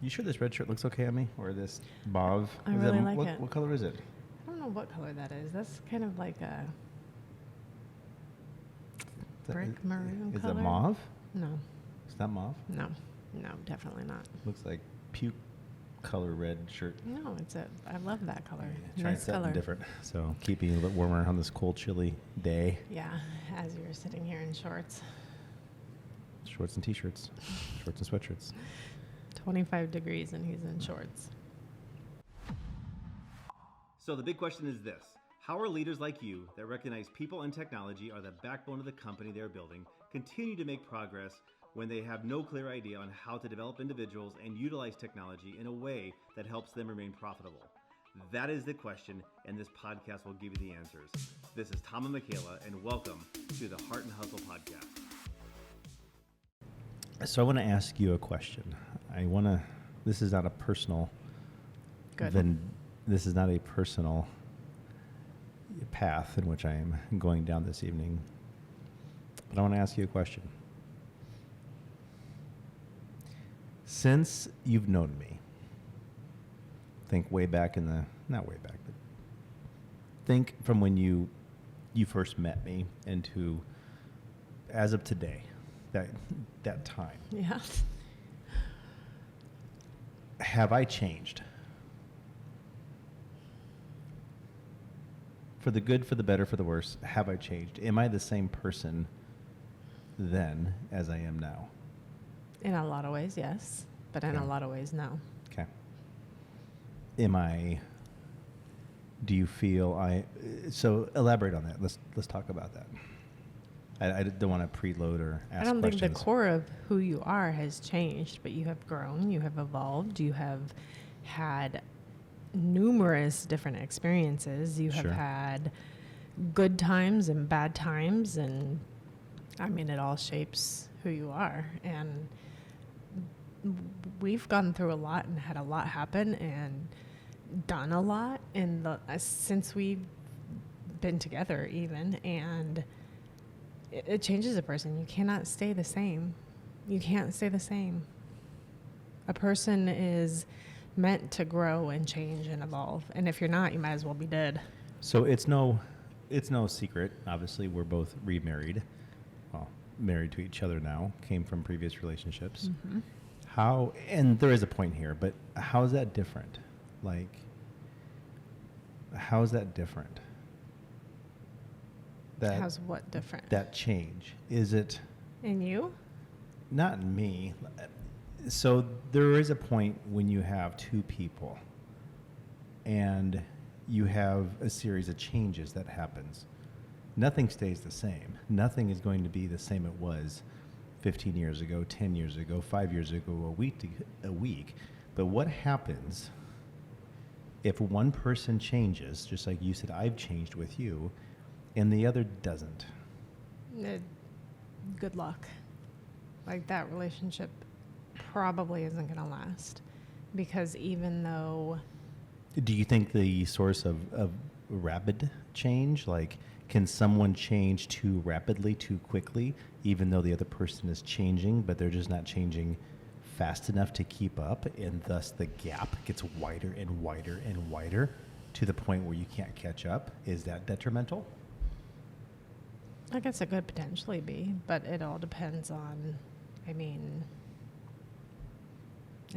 You sure this red shirt looks okay on me? Or this mauve? I really like what, it. What color is it? I don't know what color that is. That's kind of like a brick maroon Is color. it mauve? No. It's not mauve? No, definitely not. Looks like puke color red shirt. No, I love that color. Trying Nice something color. different. So keeping it a little warmer on this cold, chilly day. Yeah, as you're sitting here in shorts. Shorts and t-shirts. Shorts and sweatshirts. 25 degrees and he's in shorts. So the big question is this: how are leaders like you that recognize people and technology are the backbone of the company they're building continue to make progress when they have no clear idea on how to develop individuals and utilize technology in a way that helps them remain profitable? That is the question, and this podcast will give you the answers. This is Tom and Michaela, and welcome to the Heart and Hustle Podcast. So I want to ask you a question. This is not a personal... Good. This is not a personal path in which I am going down this evening. But I want to ask you a question. Since you've known me, think way back not way back, but think from when you first met me and to as of today, that time. Yeah. Have I changed? For the good, for the better, for the worse, have I changed? Am I the same person then as I am now? In a lot of ways, yes. But in a lot of ways, no. Okay. Do you feel so elaborate on that. Let's talk about that. I don't want to preload or ask questions. I don't think the core of who you are has changed, but you have grown, you have evolved, you have had numerous different experiences. You have had good times and bad times, and I mean, it all shapes who you are. And we've gone through a lot and had a lot happen and done a lot since we've been together even, and it changes a person. You cannot stay the same. You can't stay the same. A person is meant to grow and change and evolve, and if you're not, you might as well be dead. So it's no secret. Obviously, we're both remarried. Well, married to each other now. Came from previous relationships. Mm-hmm. How? And there is a point here, but how is that different? Like, how is that different? How's what different? That change. Is it? In you? Not in me. So there is a point when you have two people and you have a series of changes that happens. Nothing stays the same. Nothing is going to be the same it was 15 years ago, 10 years ago, 5 years ago, a week. But what happens if one person changes, just like you said, I've changed with you, and the other doesn't? Good luck. Like, that relationship probably isn't going to last, because even though... Do you think the source of rapid change, like, can someone change too rapidly, too quickly, even though the other person is changing, but they're just not changing fast enough to keep up, and thus the gap gets wider and wider and wider to the point where you can't catch up? Is that detrimental? I guess it could potentially be, but it all depends on, it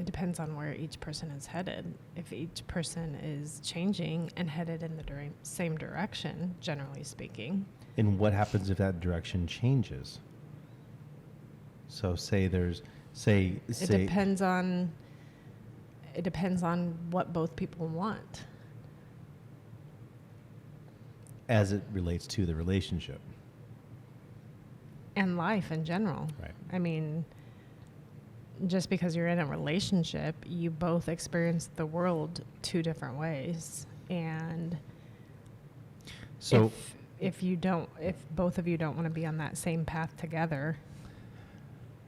depends on where each person is headed. If each person is changing and headed in the same direction, generally speaking. And what happens if that direction changes? So it depends on what both people want. As it relates to the relationship. And life in general. Right. I mean, just because you're in a relationship, you both experience the world two different ways. And so if both of you don't want to be on that same path together,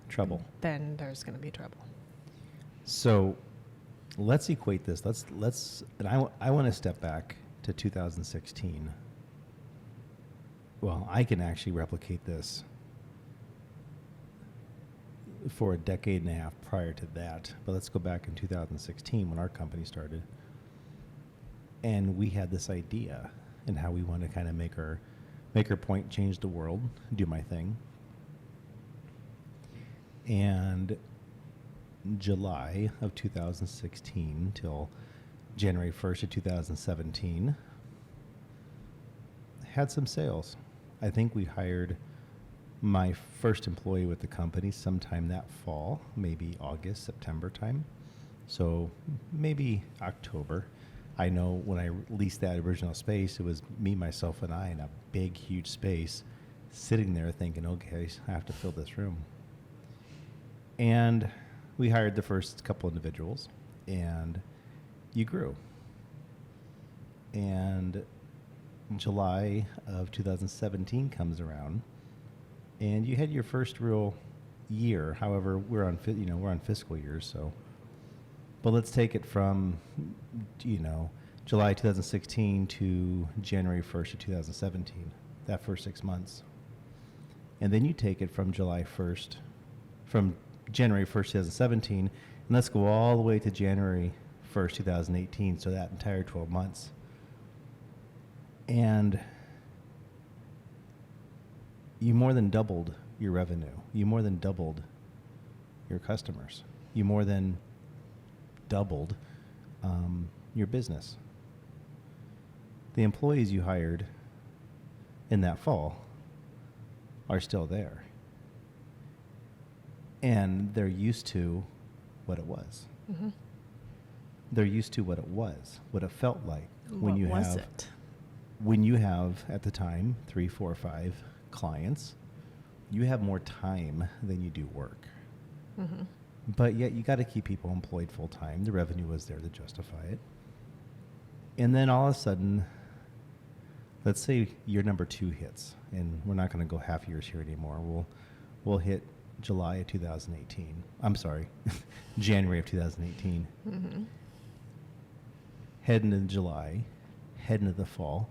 trouble. Then there's going to be trouble. So let's equate this. And I want to step back to 2016. Well, I can actually replicate this. for a decade and a half prior to that. But let's go back in 2016 when our company started. And we had this idea and how we want to kind of make our point, change the world, do my thing. And July of 2016 till January 1st of 2017, had some sales. I think we hired my first employee with the company sometime that fall, maybe August, September time. So maybe October. I know when I leased that original space, it was me, myself, and I in a big, huge space, sitting there thinking, okay, I have to fill this room. And we hired the first couple individuals, and you grew. And July of 2017 comes around, and you had your first real year. However, we're on fiscal years, so. But let's take it from, July 2016 to January 1st of 2017, that first 6 months. And then you take it from January 1st, 2017, and let's go all the way to January 1st, 2018, so that entire 12 months. And you more than doubled your revenue. You more than doubled your customers. You more than doubled your business. The employees you hired in that fall are still there. And they're used to what it was. Mm-hmm. They're used to what it was, what it felt like when What you was have it? when you have at the time 3, 4, 5 clients. You have more time than you do work. Mm-hmm. But yet you got to keep people employed full time. The revenue was there to justify it. And then all of a sudden, let's say year number 2 hits, and we're not going to go half years here anymore. We'll hit July of 2018. I'm sorry, January of 2018. Mm-hmm. Heading into July, heading into the fall,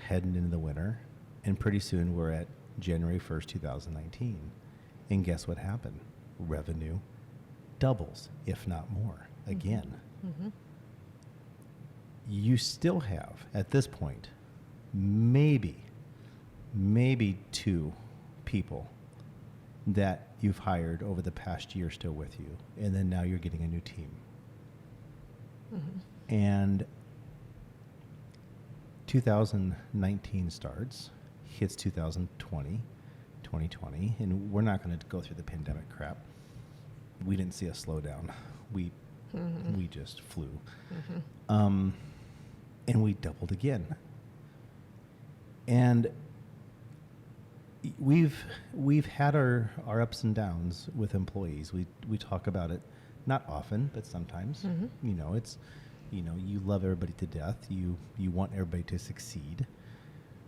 heading into the winter, and pretty soon we're at January 1st, 2019. And guess what happened? Revenue doubles, if not more, again. Mm-hmm. You still have, at this point, maybe 2 people that you've hired over the past year still with you. And then now you're getting a new team. Mm-hmm. And 2019 starts, hits 2020, and we're not going to go through the pandemic crap. We didn't see a slowdown. We just flew. Mm-hmm. And we doubled again. And we've had our ups and downs with employees. We talk about it, not often, but sometimes. Mm-hmm. You love everybody to death. You want everybody to succeed.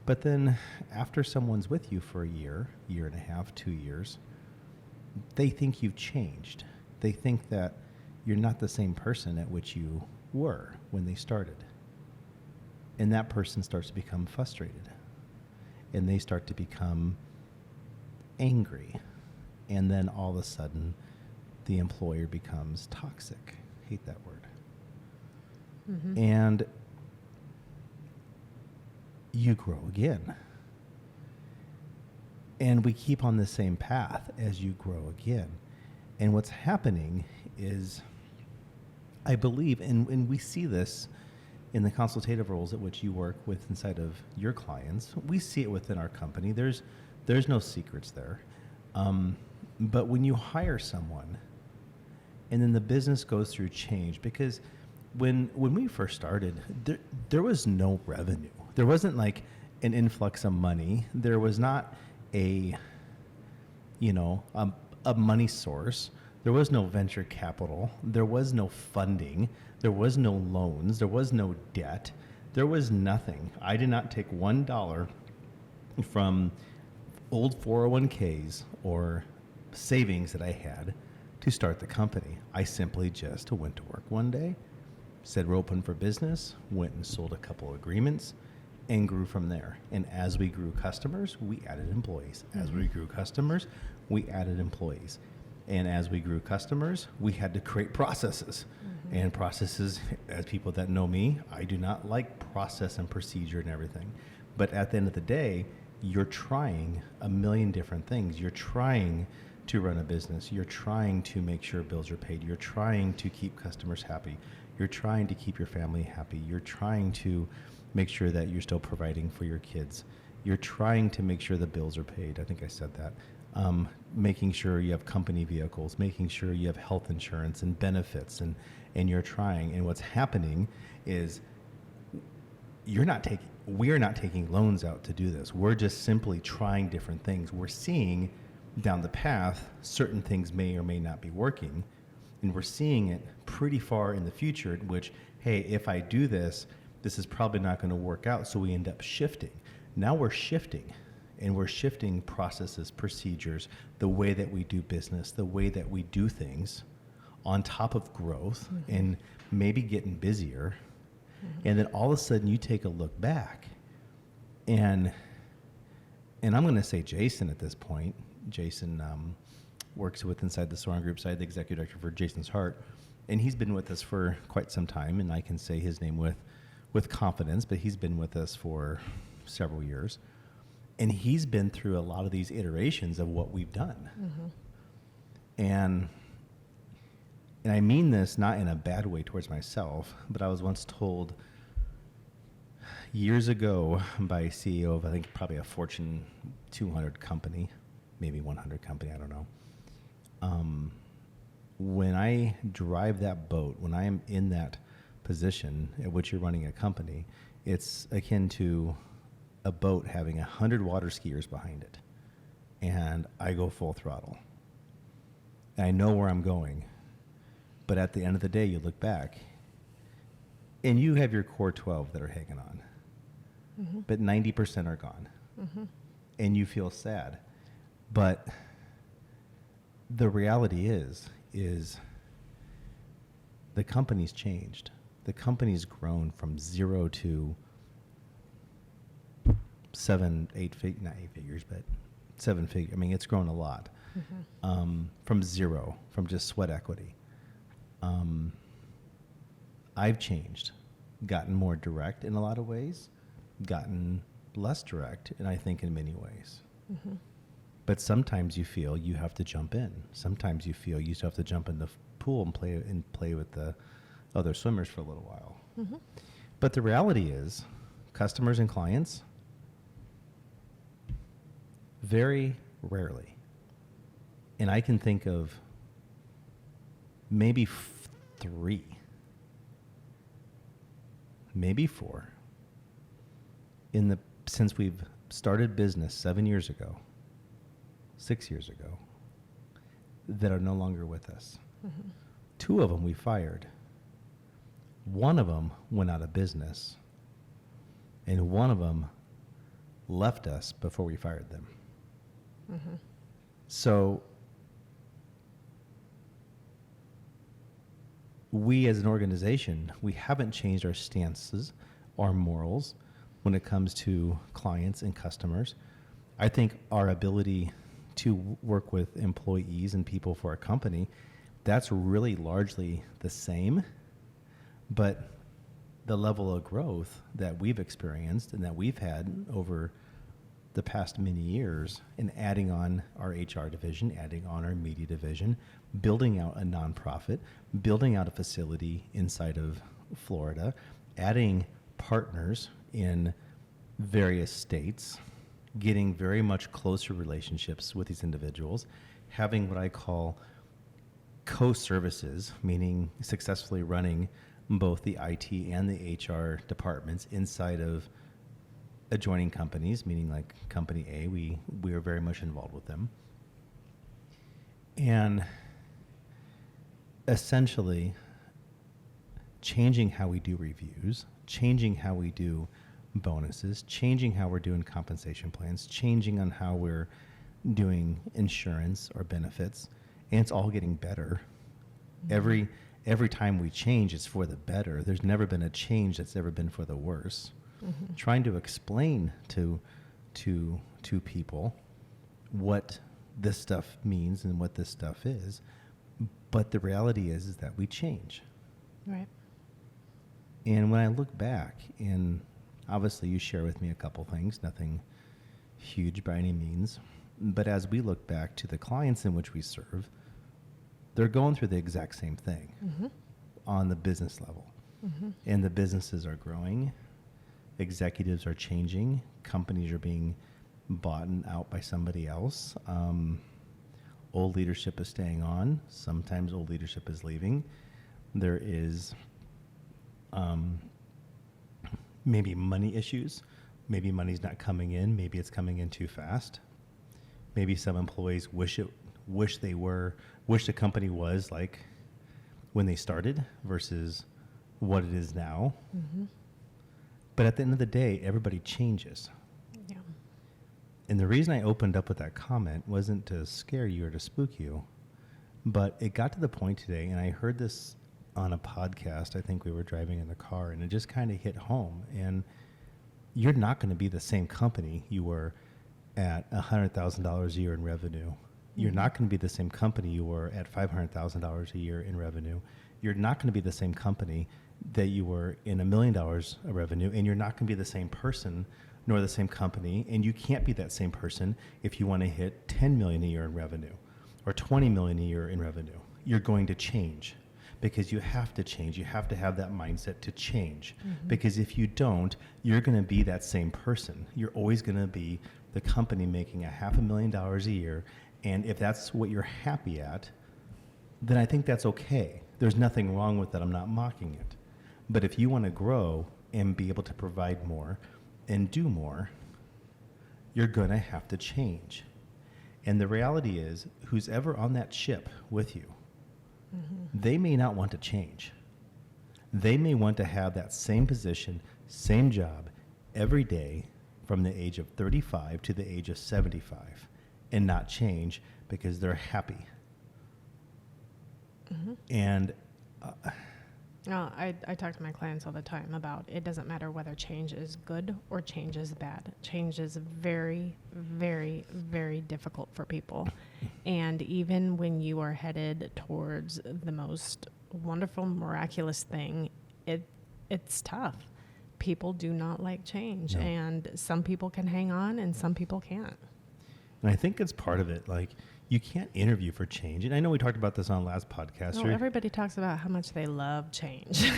But then after someone's with you for a year and a half, 2 years, they think you've changed. They think that you're not the same person at which you were when they started. And that person starts to become frustrated. And they start to become angry. And then all of a sudden, the employer becomes toxic. Hate that word. Mm-hmm. And you grow again. And we keep on the same path as you grow again. And what's happening is, I believe, and we see this in the consultative roles at which you work with inside of your clients. We see it within our company. There's no secrets there. But when you hire someone and then the business goes through change, because when we first started, there was no revenue. There wasn't like an influx of money. There was not a money source. There was no venture capital. There was no funding. There was no loans. There was no debt. There was nothing. I did not take $1 from old 401ks or savings that I had to start the company. I simply just went to work one day, said we're open for business, went and sold a couple of agreements, and grew from there. And as we grew customers, we added employees. As we grew customers, we added employees. And as we grew customers, we had to create processes. And processes, as people that know me, I do not like process and procedure and everything. But at the end of the day, you're trying a million different things. You're trying to run a business. You're trying to make sure bills are paid. You're trying to keep customers happy. You're trying to keep your family happy. You're trying to make sure that you're still providing for your kids. You're trying to make sure the bills are paid. I think I said that. Making sure you have company vehicles, making sure you have health insurance and benefits, and you're trying. And what's happening is we're not taking loans out to do this. We're just simply trying different things. We're seeing down the path certain things may or may not be working, and we're seeing it pretty far in the future, in which, hey, if I do this, this is probably not going to work out, so we end up shifting. Now we're shifting, and we're shifting processes, procedures, the way that we do business, the way that we do things on top of growth and maybe getting busier. And then all of a sudden you take a look back, and I'm going to say Jason at this point. Jason works with inside the Soaring Group side, the executive director for Jason's Heart, and he's been with us for quite some time, and I can say his name with confidence, but he's been with us for several years, and he's been through a lot of these iterations of what we've done. And I mean this not in a bad way towards myself, but I was once told years ago by a CEO of, I think, probably a Fortune 200 company, maybe 100 company, I don't know. When I drive that boat, when I am in that position at which you're running a company, it's akin to a boat having 100 water skiers behind it. And I go full throttle. And I know where I'm going. But at the end of the day, you look back, and you have your core 12 that are hanging on. But 90% are gone. And you feel sad. But the reality is the company's changed. The company's grown from 0 to 7 figures, but 7 figures. I mean, it's grown a lot. From 0, from just sweat equity. I've changed, gotten more direct in a lot of ways, gotten less direct, and I think in many ways. But sometimes you feel you have to jump in. Sometimes you feel you still have to jump in the pool and play with the other swimmers for a little while. But the reality is, customers and clients, very rarely, and I can think of maybe 3, maybe 4, since we've started business 7 years ago, 6 years ago, that are no longer with us. 2 of them we fired. 1 of them went out of business, and 1 of them left us before we fired them. So we as an organization, we haven't changed our stances, our morals when it comes to clients and customers. I think our ability to work with employees and people for a company, that's really largely the same, but the level of growth that we've experienced and that we've had over the past many years in adding on our HR division, adding on our media division, building out a nonprofit, building out a facility inside of Florida, adding partners in various states, getting very much closer relationships with these individuals, having what I call co-services, meaning successfully running both the IT and the HR departments inside of adjoining companies, meaning like company A, we are very much involved with them. And essentially changing how we do reviews, changing how we do bonuses, changing how we're doing compensation plans, changing on how we're doing insurance or benefits, and it's all getting better. Every time we change, it's for the better. There's never been a change that's ever been for the worse. Trying to explain to people what this stuff means and what this stuff is. But the reality is that we change. Right. And when I look back, and obviously you share with me a couple things, nothing huge by any means, but as we look back to the clients in which we serve, they're going through the exact same thing on the business level. And the businesses are growing, executives are changing, companies are being bought out by somebody else. Old leadership is staying on. Sometimes old leadership is leaving. There is maybe money issues. Maybe money's not coming in. Maybe it's coming in too fast. Maybe some employees wish the company was like when they started versus what it is now. But at the end of the day, everybody changes. Yeah. And the reason I opened up with that comment wasn't to scare you or to spook you, but it got to the point today, and I heard this on a podcast. I think we were driving in the car, and it just kind of hit home. And you're not going to be the same company you were at $100,000 a year in revenue. You're not going to be the same company you were at $500,000 a year in revenue. You're not going to be the same company that you were in $1 million of revenue, and you're not going to be the same person nor the same company, and you can't be that same person if you want to hit 10 million a year in revenue or 20 million a year in revenue. You're going to change because you have to change. You have to have that mindset to change because if you don't, you're going to be that same person. You're always going to be the company making $500,000 a year, and if that's what you're happy at, then I think that's okay. There's nothing wrong with that. I'm not mocking it. But if you want to grow and be able to provide more and do more, you're going to have to change. And the reality is, who's ever on that ship with you, they may not want to change. They may want to have that same position, same job every day from the age of 35 to the age of 75 and not change because they're happy. And I talk to my clients all the time about it doesn't matter whether change is good or change is bad. Change is very, very, very difficult for people. And even when you are headed towards the most wonderful, miraculous thing, it's tough. People do not like change. No. And some people can hang on and some people can't. And I think it's part of it. Like, you can't interview for change. And I know we talked about this on last podcast. No, everybody talks about how much they love change.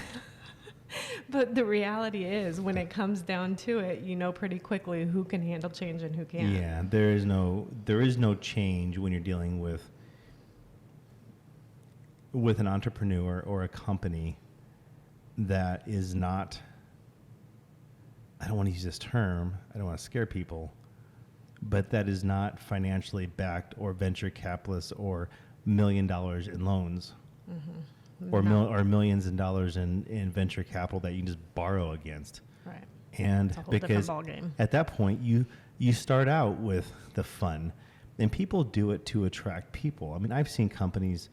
But the reality is, when it comes down to it, you know pretty quickly who can handle change and who can't. Yeah, there is no change when you're dealing with an entrepreneur or a company that is not, I don't want to use this term, I don't want to scare people, but that is not financially backed or venture capitalists or $1 million in loans or millions in dollars in venture capital that you can just borrow against. Right. And It's a whole because different ballgame. at that point you start out with the fun, and people do it to attract people. I mean, I've seen companies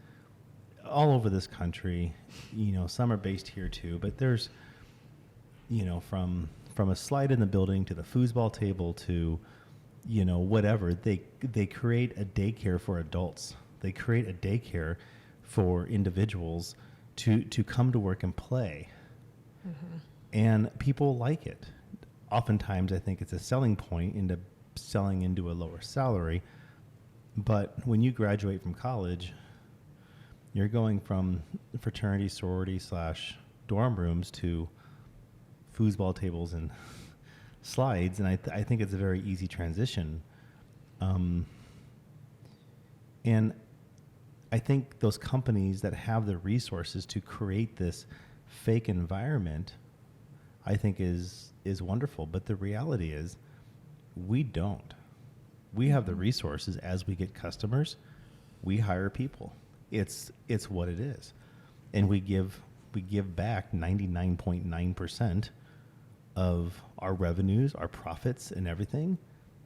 all over this country, some are based here too, but there's, from a slide in the building to the foosball table to whatever, they create a daycare for adults. They create a daycare for individuals to come to work and play. And people like it. Oftentimes, I think it's a selling point into selling into a lower salary. But when you graduate from college, you're going from fraternity, sorority / dorm rooms to foosball tables and slides, and I think it's a very easy transition. And I think those companies that have the resources to create this fake environment, I think is wonderful. But the reality is, we don't. We have the resources. As we get customers, we hire people. It's what it is, and we give back 99.9% of our revenues, our profits, and everything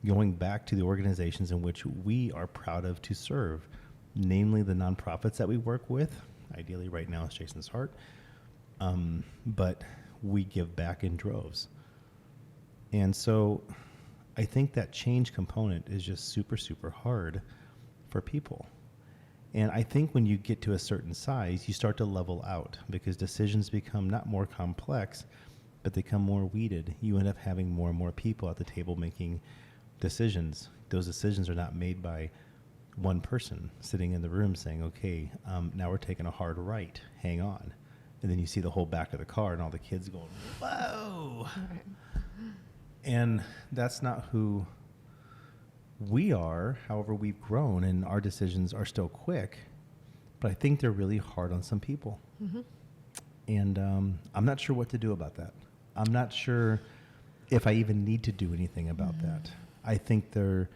going back to the organizations in which we are proud of to serve, namely the nonprofits that we work with. Ideally, right now, it's Jason's Heart. But we give back in droves. And so I think that change component is just super, super hard. for people. And I think when you get to a certain size, you start to level out because decisions become not more complex, but they become more weeded. You end up having more and more people at the table making decisions. Those decisions are not made by one person sitting in the room saying, okay, now we're taking a hard right, hang on. And then you see the whole back of the car and all the kids going, whoa. Right. And that's not who we are. However, we've grown and our decisions are still quick, but I think they're really hard on some people. Mm-hmm. And I'm not sure what to do about that. I'm not sure if I even need to do anything about that. I think they're,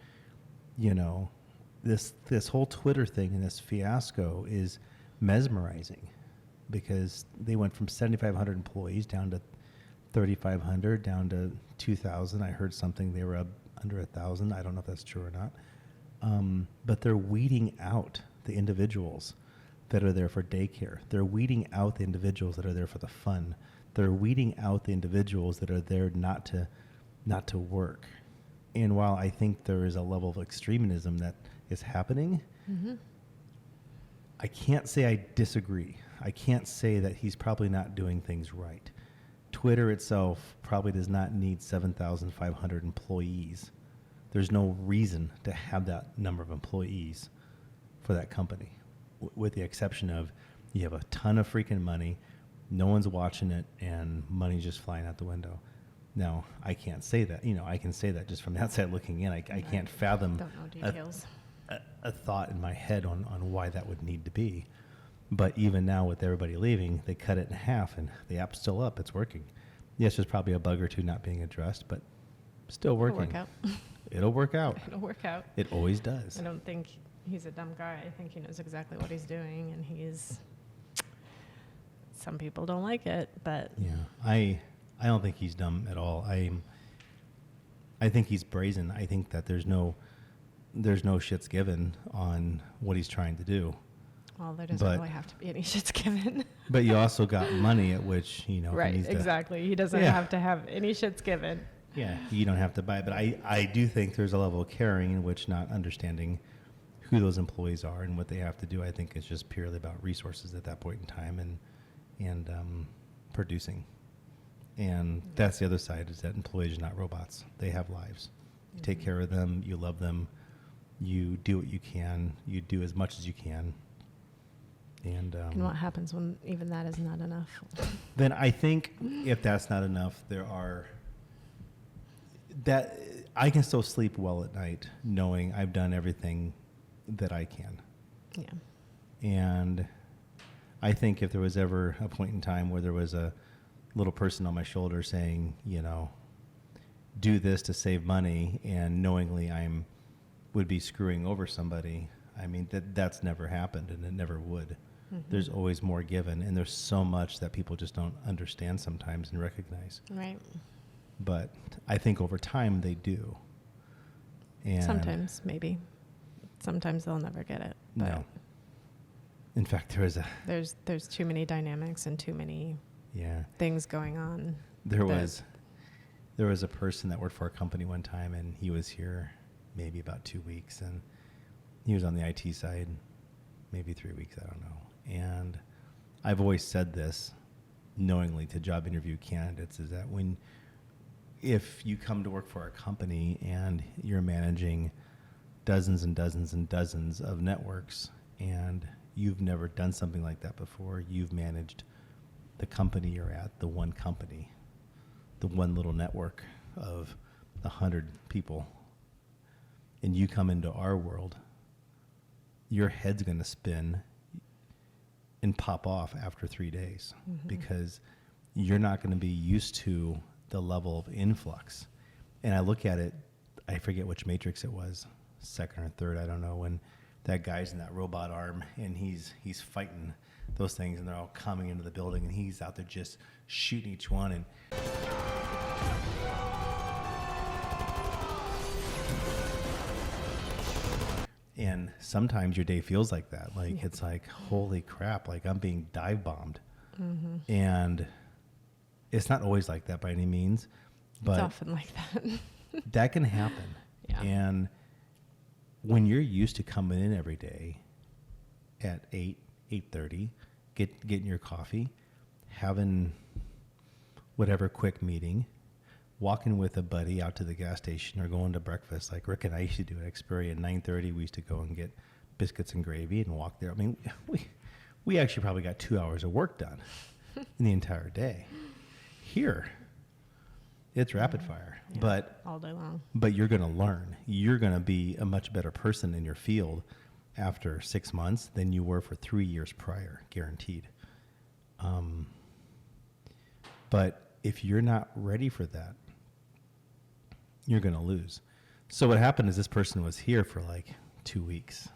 this whole Twitter thing and this fiasco is mesmerizing because they went from 7,500 employees down to 3,500, down to 2,000. I heard something they were up under 1,000. I don't know if that's true or not. But they're weeding out the individuals that are there for daycare. They're weeding out the individuals that are there for the fun. They're weeding out the individuals that are there not to work. And while I think there is a level of extremism that is happening, Mm-hmm. I can't say I disagree. I can't say that he's probably not doing things right. Twitter itself probably does not need 7,500 employees. There's no reason to have that number of employees for that company, with the exception of you have a ton of freaking money, no one's watching it, and money's just flying out the window. Now, I can't say that. I can say that just from the outside looking in. I can't fathom Don't know details. a thought in my head on why that would need to be. But even now with everybody leaving, they cut it in half and the app's still up. It's working. Yes, there's probably a bug or two not being addressed, but still working. It'll work out. It'll work out. It'll work out. It always does. I don't think he's a dumb guy. I think he knows exactly what he's doing, and some people don't like it, but Yeah, I don't think he's dumb at all. I think he's brazen. I think that there's no shits given on what he's trying to do. well, there doesn't really have to be any shits given. But you also got money at which, he Right, needs to, exactly. He doesn't have to have any shits given. yeah, you don't have to buy it. But I do think there's a level of caring in which not understanding who those employees are and what they have to do. I think it's just purely about resources at that point in time and producing. And that's the other side, is that employees are not robots. They have lives. You take care of them. You love them. You do what you can. You do as much as you can. And what happens when even that is not enough? then I think if that's not enough, that I can still sleep well at night knowing I've done everything that I can. Yeah. And I think if there was ever a point in time where there was a little person on my shoulder saying, do this to save money, and knowingly would be screwing over somebody, I mean, that's never happened, and it never would. Mm-hmm. There's always more given, and there's so much that people just don't understand sometimes and recognize. Right. But I think over time they do. And Sometimes, maybe. Sometimes they'll never get it. But no. In fact, there's too many dynamics and too many yeah. things going on. There was a person that worked for our company one time, and he was here maybe about 2 weeks, and he was on the IT side, maybe 3 weeks, I don't know. And I've always said this knowingly to job interview candidates, is that if you come to work for our company and you're managing dozens and dozens and dozens of networks, and you've never done something like that before, you've managed the company you're at, the one company, the one little network of 100 people, and you come into our world, your head's going to spin and pop off after 3 days, because you're not going to be used to the level of influx. And I look at it, I forget which matrix it was, second or third, I don't know, when that guy's in that robot arm and he's fighting those things, and they're all coming into the building, and he's out there just shooting each one. And sometimes your day feels like that. Like, it's like, holy crap, like I'm being dive bombed. Mm-hmm. And it's not always like that by any means, but it's often like that. that can happen. Yeah. And when you're used to coming in every day at 8:30, getting your coffee, having whatever quick meeting, walking with a buddy out to the gas station or going to breakfast like Rick and I used to do at Xperia at 9:30. We used to go and get biscuits and gravy and walk there. I mean, we actually probably got 2 hours of work done in the entire day. Here, it's rapid fire, Yeah, but all day long. But you're going to learn. You're going to be a much better person in your field after 6 months than you were for 3 years prior, guaranteed. But if you're not ready for that, you're going to lose. So what happened is this person was here for like 2 weeks,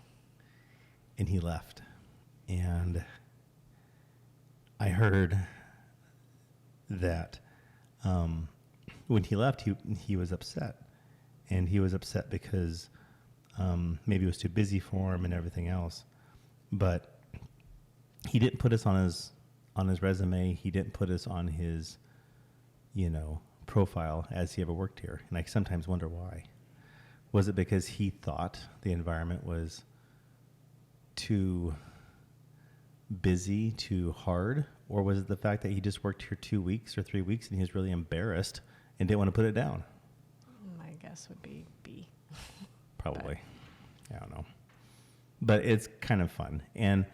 and he left. And I heard that when he left, he was upset. And he was upset because maybe it was too busy for him and everything else. But he didn't put us on his resume. He didn't put us on his, profile as he ever worked here. And I sometimes wonder why. Was it because he thought the environment was too busy, too hard? Or was it the fact that he just worked here 2 weeks or 3 weeks and he was really embarrassed and didn't want to put it down? My guess would be B. Probably. I don't know. But it's kind of fun. And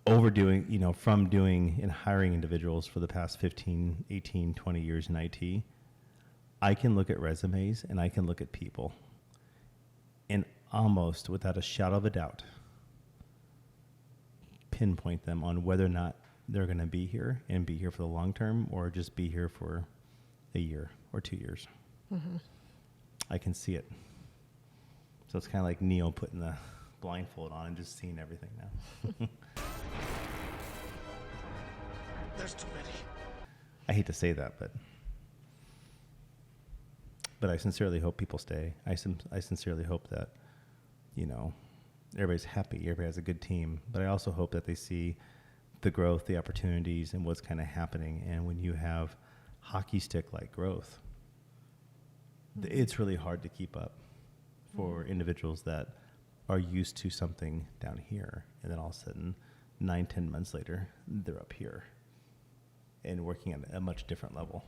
overdoing, from doing and hiring individuals for the past 15, 18, 20 years in IT, I can look at resumes and I can look at people and almost without a shadow of a doubt pinpoint them on whether or not they're going to be here and be here for the long term or just be here for a year or 2 years. Mm-hmm. I can see it. So it's kind of like Neo putting the blindfold on and just seeing everything now. There's too many. I hate to say that, but I sincerely hope people stay. I sincerely hope that, everybody's happy, everybody has a good team. But I also hope that they see the growth, the opportunities, and what's kind of happening. And when you have hockey stick-like growth, it's really hard to keep up for individuals that are used to something down here. And then all of a sudden, 9-10 months later, they're up here and working at a much different level.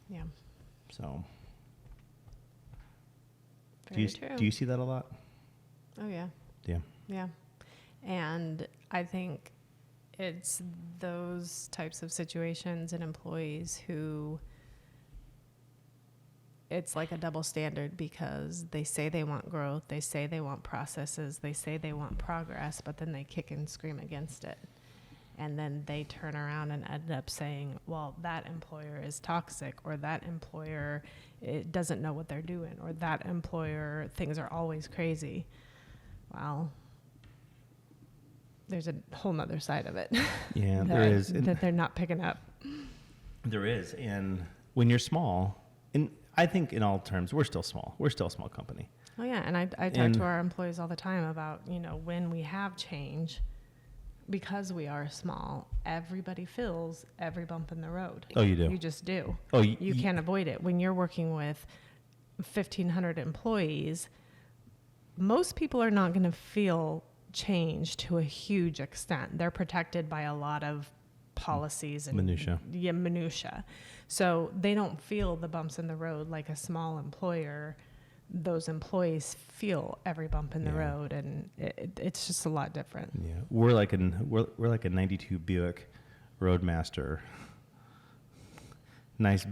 Yeah. So, Very true. do you see that a lot? Oh, yeah. Yeah. Yeah. And I think it's those types of situations and employees who it's like a double standard because they say they want growth, they say they want processes, they say they want progress, but then they kick and scream against it. And then they turn around and end up saying, well, that employer is toxic, or that employer doesn't know what they're doing, or that employer, things are always crazy. Well, there's a whole nother side of it. Yeah, there is. That they're not picking up. There is. And when you're small, and I think in all terms, we're still small. We're still a small company. Oh, yeah. And I talk to our employees all the time about, when we have change, because we are small, everybody feels every bump in the road. Oh, you do? You just do. Oh, you can't avoid it. When you're working with 1,500 employees, most people are not going to feel change to a huge extent. They're protected by a lot of policies and minutia. So they don't feel the bumps in the road like a small employer. Those employees feel every bump in the road, and it's just a lot different. Yeah, we're like a '92 Buick Roadmaster, nice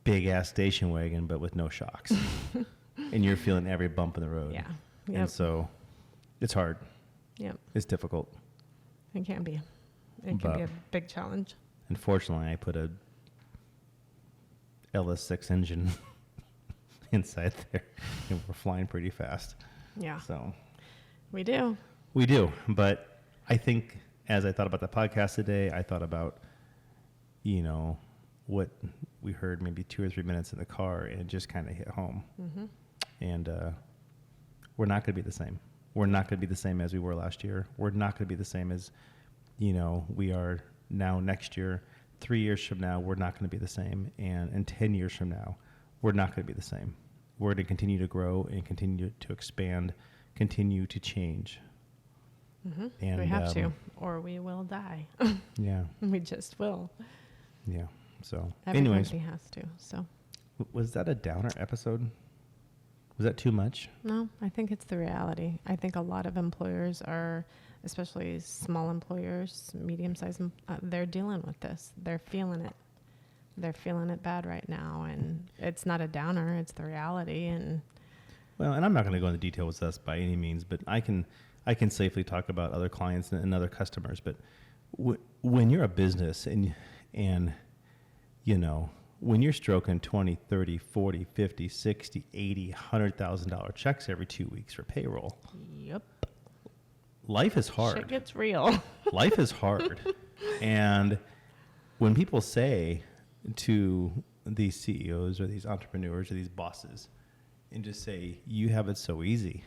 big ass station wagon, but with no shocks, and you're feeling every bump in the road. Yeah, and so it's hard. Yeah, it's difficult. It can be. It can be a big challenge. Unfortunately, I put a LS6 engine inside there, and we're flying pretty fast. Yeah. So we do. But I think as I thought about the podcast today, I thought about, what we heard maybe 2 or 3 minutes in the car, and it just kind of hit home. Mm-hmm. And we're not going to be the same. We're not going to be the same as we were last year. We're not going to be the same as, we are now next year. 3 years from now, we're not going to be the same. And 10 years from now, we're not going to be the same. We're going to continue to grow and continue to expand, continue to change. And we have to, or we will die. Yeah. We just will. Yeah. So, Every anyways, company has to. So, was that a downer episode? Was that too much? no, I think it's the reality. I think a lot of employers are, especially small employers, medium-sized, they're dealing with this. They're feeling it. They're feeling it bad right now, and it's not a downer. It's the reality. And Well, and I'm not going to go into detail with us by any means, but I can safely talk about other clients and other customers. But when you're a business and you know, when you're stroking 20, 30, 40, 50, 60, 80, $100,000 checks every 2 weeks for payroll, yep, life is hard. shit gets real. Life is hard. And when people say to these CEOs or these entrepreneurs or these bosses and just say, you have it so easy,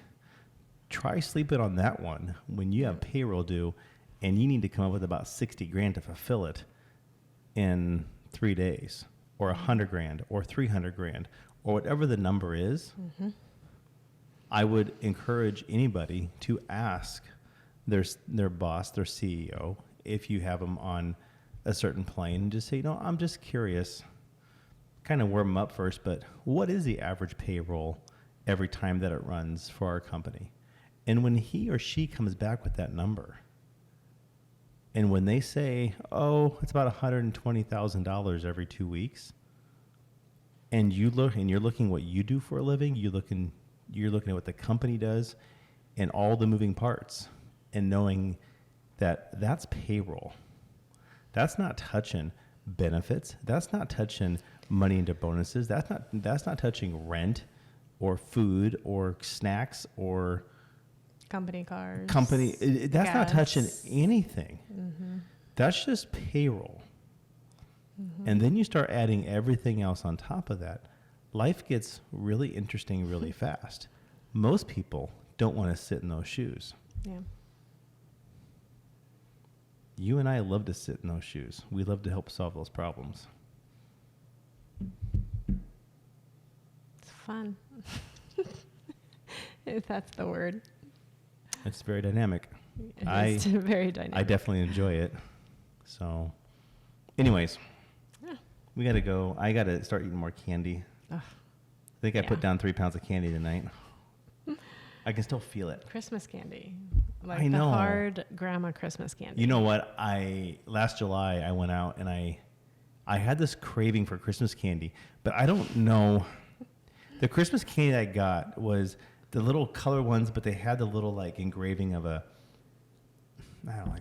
try sleeping on that one when you have payroll due and you need to come up with about 60 grand to fulfill it in 3 days, or 100 grand or 300 grand or whatever the number is. I would encourage anybody to ask their boss, their CEO, if you have them on a certain plane, and just say, no, I'm just curious, kind of warm them up first, but what is the average payroll every time that it runs for our company? And when he or she comes back with that number, and when they say, oh, it's about $120,000 every 2 weeks, and you're looking what you do for a living, you're looking at what the company does and all the moving parts, and knowing that that's payroll. That's not touching benefits. That's not touching money into bonuses. That's not touching rent or food or snacks or Company cars. That's not touching gas. anything. That's just payroll. And then you start adding everything else on top of that. Life gets really interesting really fast. Most people don't want to sit in those shoes. Yeah. You and I love to sit in those shoes. We love to help solve those problems. It's fun. If that's the word. It's very dynamic. It's very dynamic. I definitely enjoy it. So, anyways, Yeah. we got to go. I got to start eating more candy. Ugh. I think I Yeah. put down 3 pounds of candy tonight. I can still feel it. Christmas candy. I Like know. the hard grandma Christmas candy. You know what? Last July I went out and I had this craving for Christmas candy, but I don't know. The Christmas candy I got was the little color ones, but they had the little like engraving of like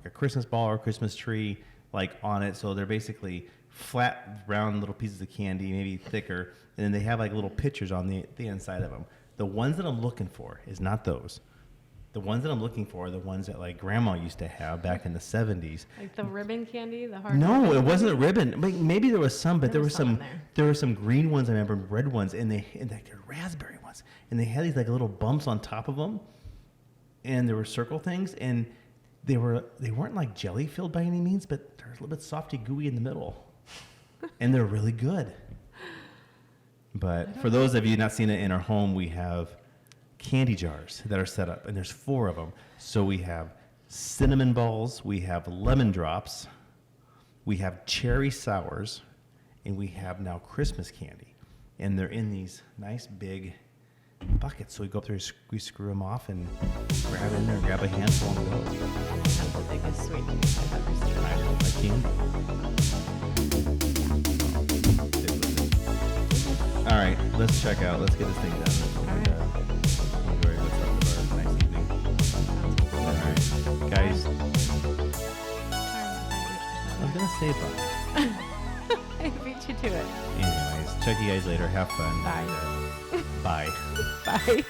a Christmas ball or a Christmas tree like on it. So they're basically flat, round little pieces of candy, maybe thicker, and then they have like little pictures on the inside of them. The ones that I'm looking for is not those. The ones that I'm looking for are the ones that like grandma used to have back in the 70s. Like the ribbon candy, the hard No, ribbon it wasn't a candy? ribbon. Maybe there was some, but there There were was some in some. there. There were some green ones. I remember red ones, and like they're raspberry ones, and they had these like little bumps on top of them, and there were circle things, and they weren't like jelly filled by any means, but they're a little bit softy, gooey in the middle, and they're really good. But for those of you not seen it in our home, we have candy jars that are set up, and there's 4 of them. So we have cinnamon balls, we have lemon drops, we have cherry sours, and we have now Christmas candy. And they're in these nice big buckets. So we go up there, we screw them off, and grab in there, grab a handful, and go. That's the biggest sweet tooth I've ever seen. I candy. All right, let's check out. Let's get this thing done. All right. Enjoy what's left of our nice evening. All right, guys. I was gonna say bye. I beat you to it. Anyways, check you guys later. Have fun. Bye. Bye. Bye.